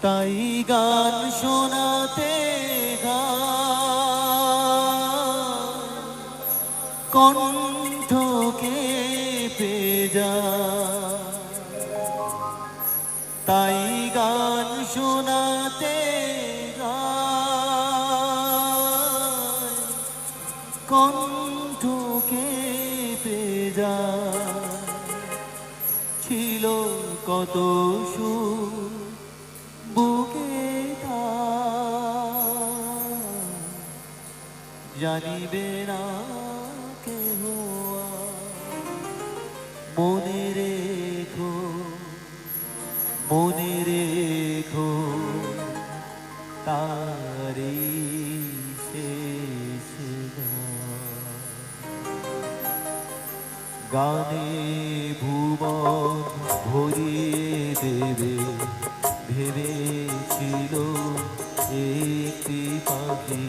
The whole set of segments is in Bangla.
তাই গান শোনাতে কণ্ঠকে পেজা, তাই গান শোনাতে কণ্ঠকে পেজা। ছিল কত সুর বুকে জানিবে না কেহ, মনে রেখো মনে রেখো তারি শেষ গানে ভুবন ভরিয়ে দেবে ভেবেছিল একটি পাখি,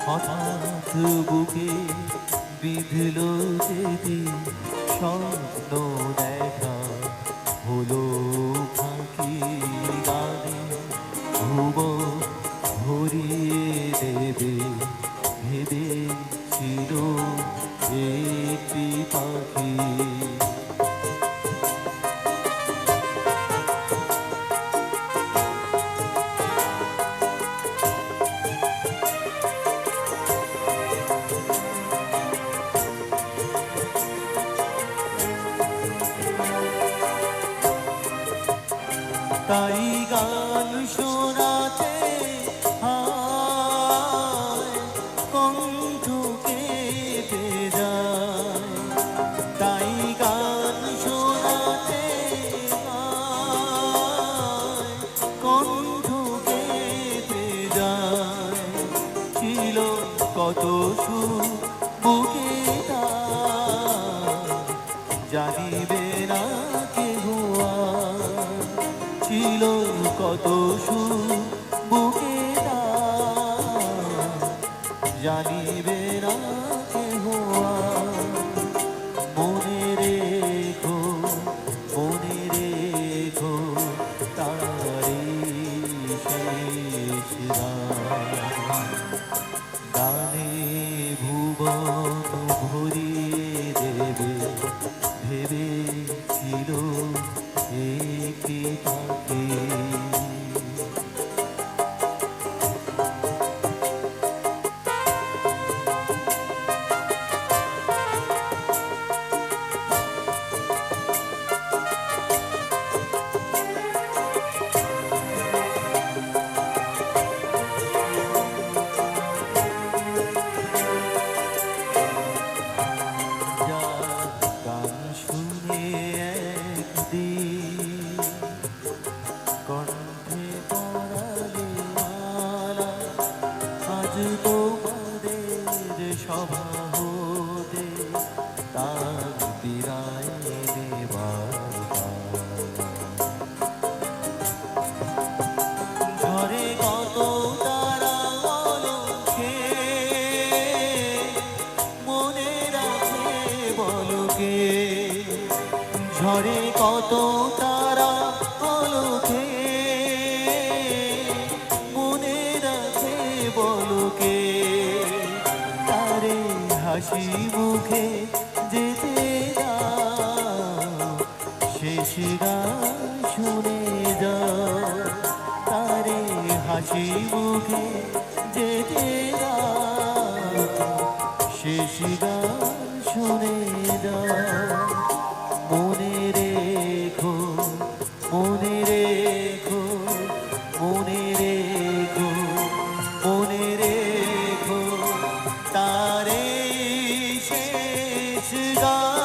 হঠাৎ বুকে বিঁধল যেদিন স্বপ্ন দেখা হলো ফাঁকি। গানে ভুবন ভরিয়ে দেবে ভেবেছিল একটি পাখি। তাই গান শোনাতে কণ্ঠকে পেজায়, তাই গান শোনাতে কণ্ঠকে পেজায়। ছিল কত সুর বুকে জানিবে না কেহ, ছিল কত সুর বুকে জানিবে না কেহ। মনে রেখো মনে রেখো তারি শেষ গানে ভুবন ভরিয়ে দেবে ভেবেছিল একটি পাখি। গান শুনে একদিন কণ্ঠে পড়ালে মালা, আজ তোমাদের সভা হতে তার বিদায় নেবার ঝরে কত তারা অলক্ষে মনে রাখে বলকে, ঝরে কত তারা অলক্ষে মনে রাখে বলকে। তারে হাসি মুখে যেতে দাও, শেষ গান শুনে যাও। তারে হাসি মুখে যেতে দাও, শেষ গান শুনে যাও। মনে রেখো মনে রেখো মনে রেখো মনে রেখো তারে শেষ গান।